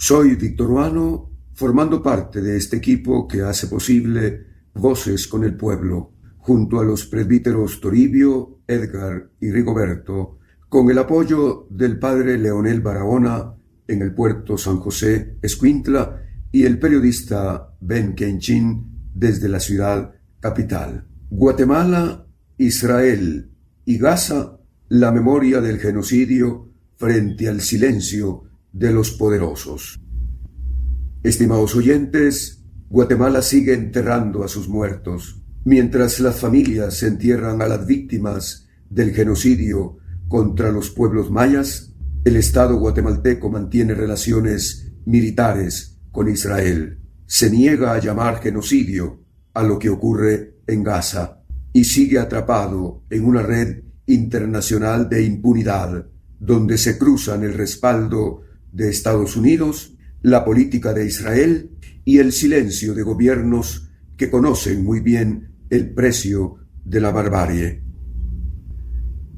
Soy Víctor Ruano, formando parte de este equipo que hace posible Voces con el Pueblo, junto a los presbíteros Toribio, Edgar y Rigoberto, con el apoyo del padre Leonel Barahona en el puerto San José, Escuintla, y el periodista Ben Kenchin desde la ciudad capital. Guatemala, Israel y Gaza, la memoria del genocidio frente al silencio de los poderosos. Estimados oyentes, Guatemala sigue enterrando a sus muertos, mientras las familias entierran a las víctimas del genocidio contra los pueblos mayas. El Estado guatemalteco mantiene relaciones militares con Israel, se niega a llamar genocidio a lo que ocurre en Gaza y sigue atrapado en una red internacional de impunidad, donde se cruzan el respaldo de Estados Unidos, la política de Israel y el silencio de gobiernos que conocen muy bien el precio de la barbarie.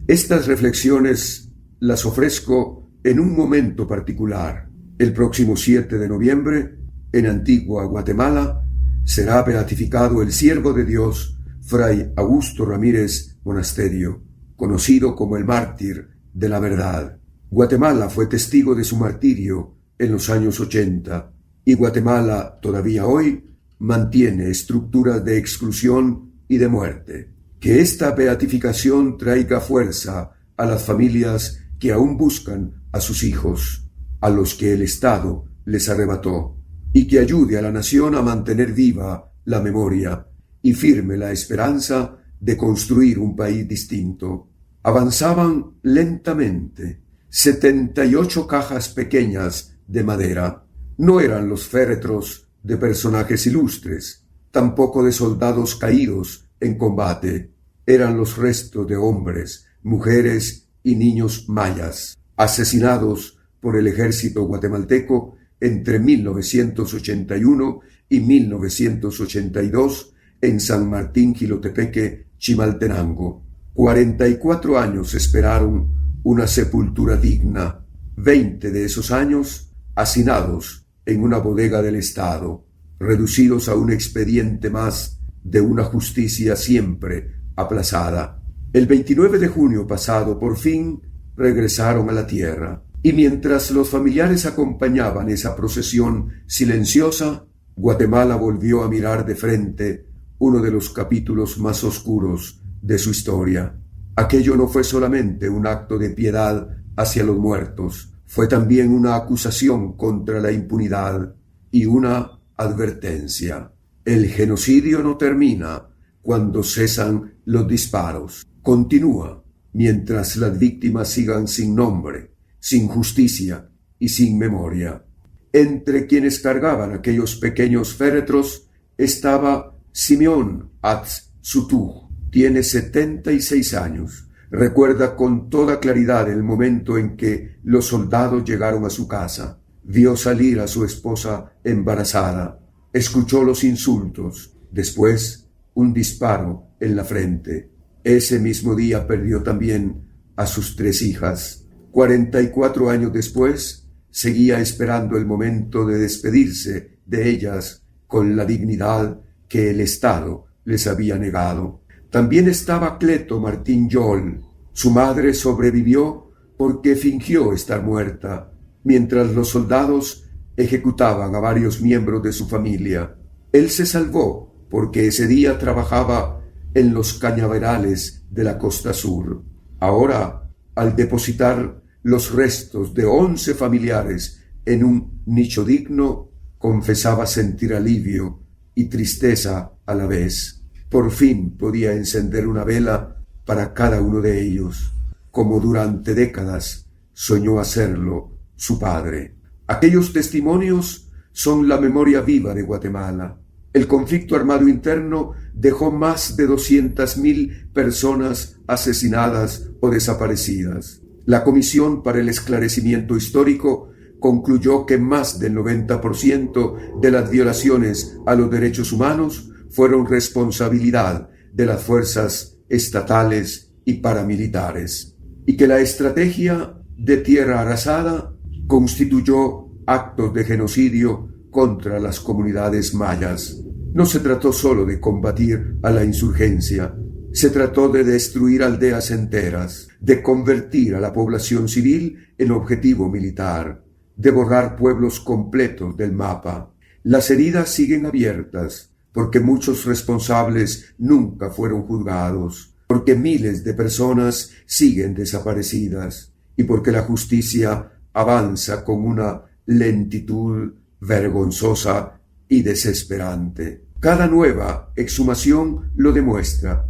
Estas reflexiones las ofrezco en un momento particular. El próximo 7 de noviembre, en Antigua Guatemala, será beatificado el siervo de Dios, Fray Augusto Ramírez Monasterio, conocido como el mártir de la verdad. Guatemala fue testigo de su martirio en los años 80, y Guatemala todavía hoy mantiene estructuras de exclusión y de muerte. Que esta beatificación traiga fuerza a las familias que aún buscan a sus hijos, a los que el Estado les arrebató, y que ayude a la nación a mantener viva la memoria y firme la esperanza de construir un país distinto. Avanzaban lentamente. 78 cajas pequeñas de madera. No eran los féretros de personajes ilustres, tampoco de soldados caídos en combate. Eran los restos de hombres, mujeres y niños mayas, asesinados por el ejército guatemalteco entre 1981 y 1982 en San Martín Jilotepeque, Chimaltenango. 44 años esperaron una sepultura digna, 20 de esos años hacinados en una bodega del Estado, reducidos a un expediente más de una justicia siempre aplazada. El 29 de junio pasado, por fin, regresaron a la tierra, y mientras los familiares acompañaban esa procesión silenciosa, Guatemala volvió a mirar de frente uno de los capítulos más oscuros de su historia. Aquello no fue solamente un acto de piedad hacia los muertos, fue también una acusación contra la impunidad y una advertencia. El genocidio no termina cuando cesan los disparos, continúa mientras las víctimas sigan sin nombre, sin justicia y sin memoria. Entre quienes cargaban aquellos pequeños féretros estaba Simeón Atz-Sutuj. Tiene 76 años. Recuerda con toda claridad el momento en que los soldados llegaron a su casa. Vio salir a su esposa embarazada. Escuchó los insultos. Después, un disparo en la frente. Ese mismo día perdió también a sus 3 hijas. 44 años después, seguía esperando el momento de despedirse de ellas con la dignidad que el Estado les había negado. También estaba Cleto Martín Yol. Su madre sobrevivió porque fingió estar muerta, mientras los soldados ejecutaban a varios miembros de su familia. Él se salvó porque ese día trabajaba en los cañaverales de la costa sur. Ahora, al depositar los restos de 11 familiares en un nicho digno, confesaba sentir alivio y tristeza a la vez. Por fin podía encender una vela para cada uno de ellos, como durante décadas soñó hacerlo su padre. Aquellos testimonios son la memoria viva de Guatemala. El conflicto armado interno dejó más de 200.000 personas asesinadas o desaparecidas. La Comisión para el Esclarecimiento Histórico concluyó que más del 90% de las violaciones a los derechos humanos fueron responsabilidad de las fuerzas estatales y paramilitares, y que la estrategia de tierra arrasada constituyó actos de genocidio contra las comunidades mayas. No se trató solo de combatir a la insurgencia, se trató de destruir aldeas enteras, de convertir a la población civil en objetivo militar, de borrar pueblos completos del mapa. Las heridas siguen abiertas, porque muchos responsables nunca fueron juzgados, porque miles de personas siguen desaparecidas y porque la justicia avanza con una lentitud vergonzosa y desesperante. Cada nueva exhumación lo demuestra.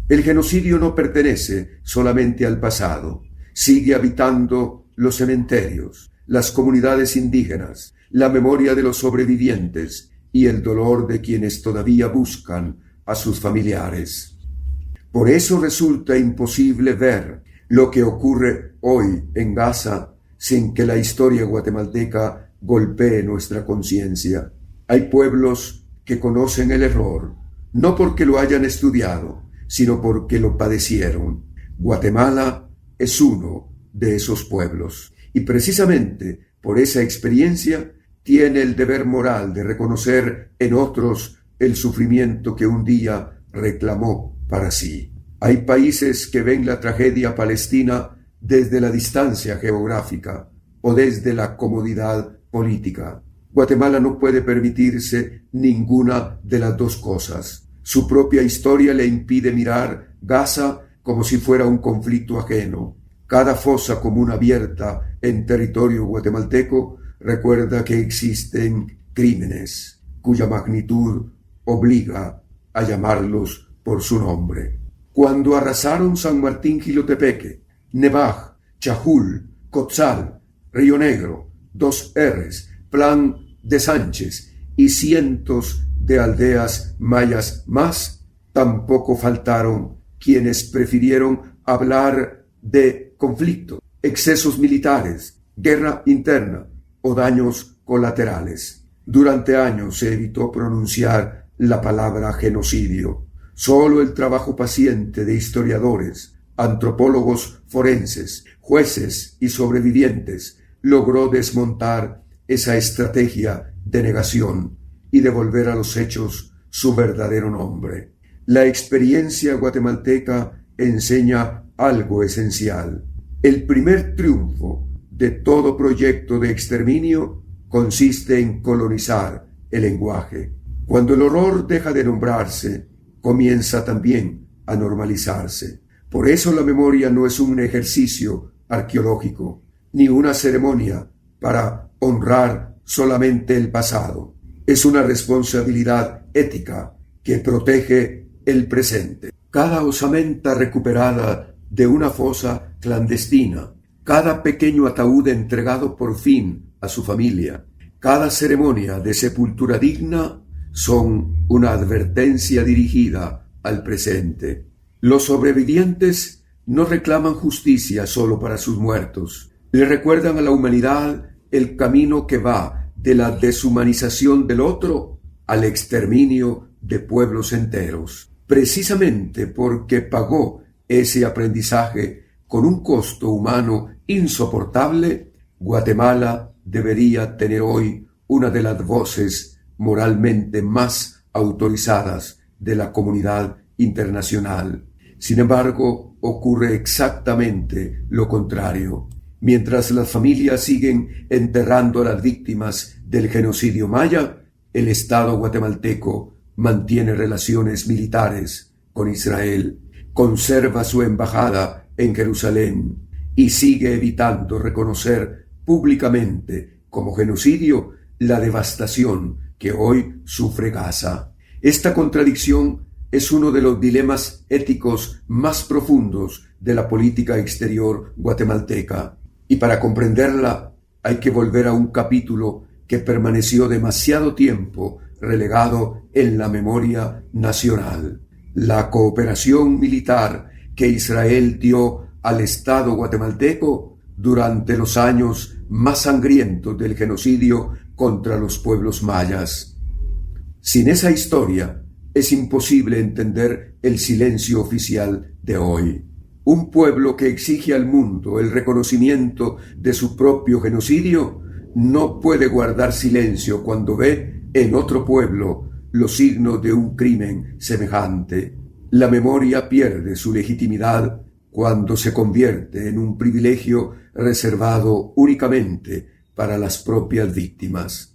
El genocidio no pertenece solamente al pasado, sigue habitando los cementerios, las comunidades indígenas, la memoria de los sobrevivientes y el dolor de quienes todavía buscan a sus familiares. Por eso resulta imposible ver lo que ocurre hoy en Gaza sin que la historia guatemalteca golpee nuestra conciencia. Hay pueblos que conocen el error, no porque lo hayan estudiado, sino porque lo padecieron. Guatemala es uno de esos pueblos, y precisamente por esa experiencia tiene el deber moral de reconocer en otros el sufrimiento que un día reclamó para sí. Hay países que ven la tragedia palestina desde la distancia geográfica o desde la comodidad política. Guatemala no puede permitirse ninguna de las dos cosas. Su propia historia le impide mirar Gaza como si fuera un conflicto ajeno. Cada fosa común abierta en territorio guatemalteco recuerda que existen crímenes cuya magnitud obliga a llamarlos por su nombre. Cuando arrasaron San Martín Jilotepeque, Nevaj, Chajul, Cotzal, Río Negro, Dos R's, Plan de Sánchez y cientos de aldeas mayas más, tampoco faltaron quienes prefirieron hablar de conflicto, excesos militares, guerra interna o daños colaterales. Durante años se evitó pronunciar la palabra genocidio. Solo el trabajo paciente de historiadores, antropólogos forenses, jueces y sobrevivientes logró desmontar esa estrategia de negación y devolver a los hechos su verdadero nombre. La experiencia guatemalteca enseña algo esencial. El primer triunfo de todo proyecto de exterminio consiste en colonizar el lenguaje. Cuando el horror deja de nombrarse, comienza también a normalizarse. Por eso la memoria no es un ejercicio arqueológico, ni una ceremonia para honrar solamente el pasado. Es una responsabilidad ética que protege el presente. Cada osamenta recuperada de una fosa clandestina, cada pequeño ataúd entregado por fin a su familia, cada ceremonia de sepultura digna son una advertencia dirigida al presente. Los sobrevivientes no reclaman justicia solo para sus muertos. Le recuerdan a la humanidad el camino que va de la deshumanización del otro al exterminio de pueblos enteros. Precisamente porque pagó ese aprendizaje con un costo humano insoportable, Guatemala debería tener hoy una de las voces moralmente más autorizadas de la comunidad internacional. Sin embargo, ocurre exactamente lo contrario. Mientras las familias siguen enterrando a las víctimas del genocidio maya, el Estado guatemalteco mantiene relaciones militares con Israel, conserva su embajada en Jerusalén y sigue evitando reconocer públicamente como genocidio la devastación que hoy sufre Gaza. Esta contradicción es uno de los dilemas éticos más profundos de la política exterior guatemalteca. Y para comprenderla hay que volver a un capítulo que permaneció demasiado tiempo relegado en la memoria nacional: la cooperación militar que Israel dio al Estado guatemalteco durante los años más sangrientos del genocidio contra los pueblos mayas. Sin esa historia es imposible entender el silencio oficial de hoy. Un pueblo que exige al mundo el reconocimiento de su propio genocidio no puede guardar silencio cuando ve en otro pueblo los signos de un crimen semejante. La memoria pierde su legitimidad cuando se convierte en un privilegio reservado únicamente para las propias víctimas.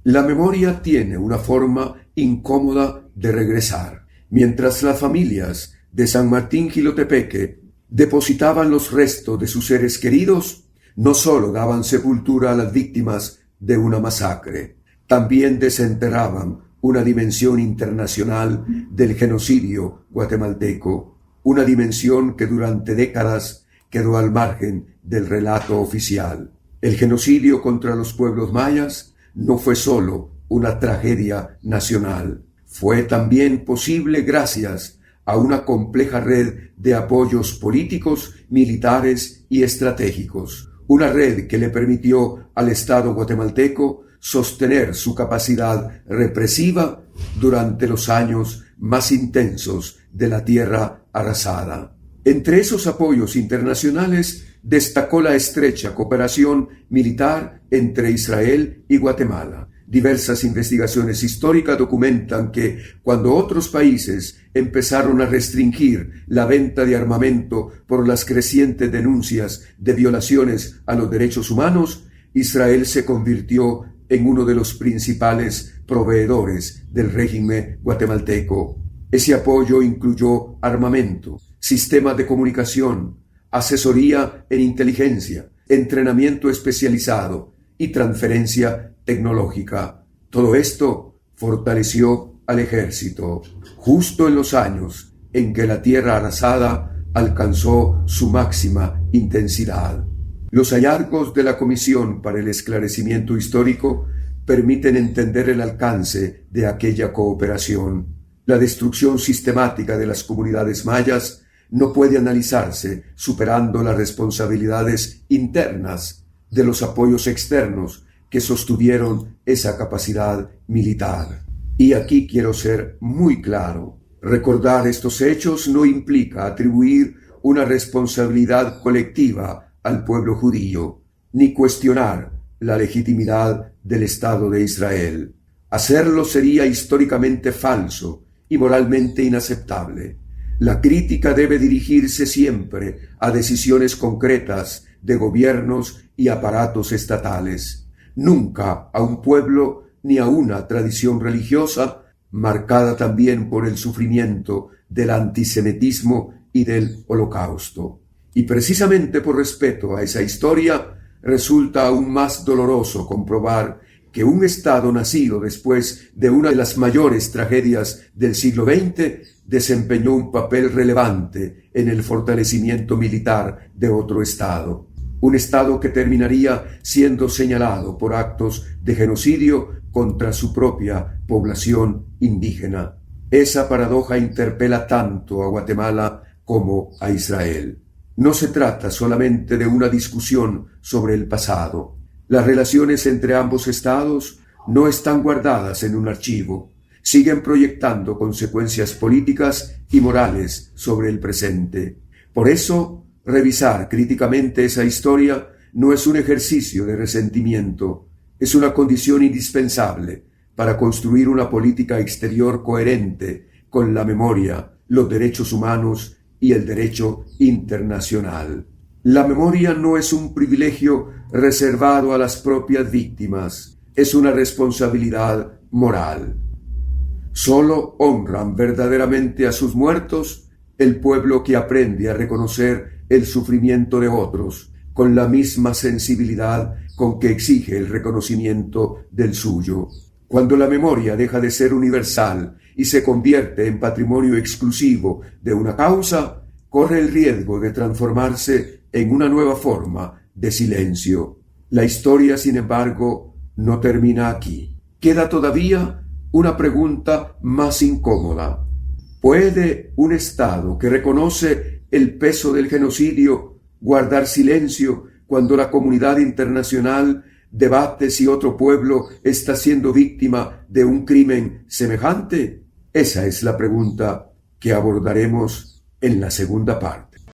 La memoria tiene una forma incómoda de regresar. Mientras las familias de San Martín Jilotepeque depositaban los restos de sus seres queridos, no solo daban sepultura a las víctimas de una masacre, también desenterraban una dimensión internacional del genocidio guatemalteco, una dimensión que durante décadas quedó al margen del relato oficial. El genocidio contra los pueblos mayas no fue solo una tragedia nacional, fue también posible gracias a una compleja red de apoyos políticos, militares y estratégicos, una red que le permitió al Estado guatemalteco sostener su capacidad represiva durante los años más intensos de la tierra arrasada. Entre esos apoyos internacionales destacó la estrecha cooperación militar entre Israel y Guatemala. Diversas investigaciones históricas documentan que cuando otros países empezaron a restringir la venta de armamento por las crecientes denuncias de violaciones a los derechos humanos, Israel se convirtió en uno de los principales proveedores del régimen guatemalteco. Ese apoyo incluyó armamento, sistemas de comunicación, asesoría en inteligencia, entrenamiento especializado y transferencia tecnológica. Todo esto fortaleció al ejército, justo en los años en que la tierra arrasada alcanzó su máxima intensidad. Los hallazgos de la Comisión para el Esclarecimiento Histórico permiten entender el alcance de aquella cooperación. La destrucción sistemática de las comunidades mayas no puede analizarse superando las responsabilidades internas de los apoyos externos que sostuvieron esa capacidad militar. Y aquí quiero ser muy claro. Recordar estos hechos no implica atribuir una responsabilidad colectiva al pueblo judío, ni cuestionar la legitimidad del Estado de Israel. Hacerlo sería históricamente falso y moralmente inaceptable. La crítica debe dirigirse siempre a decisiones concretas de gobiernos y aparatos estatales, nunca a un pueblo ni a una tradición religiosa marcada también por el sufrimiento del antisemitismo y del Holocausto. Y precisamente por respeto a esa historia, resulta aún más doloroso comprobar que un Estado nacido después de una de las mayores tragedias del siglo XX desempeñó un papel relevante en el fortalecimiento militar de otro Estado. Un Estado que terminaría siendo señalado por actos de genocidio contra su propia población indígena. Esa paradoja interpela tanto a Guatemala como a Israel. No se trata solamente de una discusión sobre el pasado. Las relaciones entre ambos estados no están guardadas en un archivo, siguen proyectando consecuencias políticas y morales sobre el presente. Por eso, revisar críticamente esa historia no es un ejercicio de resentimiento, es una condición indispensable para construir una política exterior coherente con la memoria, los derechos humanos y el derecho internacional. La memoria no es un privilegio reservado a las propias víctimas, es una responsabilidad moral. Solo honran verdaderamente a sus muertos el pueblo que aprende a reconocer el sufrimiento de otros con la misma sensibilidad con que exige el reconocimiento del suyo. Cuando la memoria deja de ser universal y se convierte en patrimonio exclusivo de una causa, corre el riesgo de transformarse en una nueva forma de silencio. La historia, sin embargo, no termina aquí. Queda todavía una pregunta más incómoda. ¿Puede un Estado que reconoce el peso del genocidio guardar silencio cuando la comunidad internacional debate si otro pueblo está siendo víctima de un crimen semejante? Esa es la pregunta que abordaremos en la segunda parte.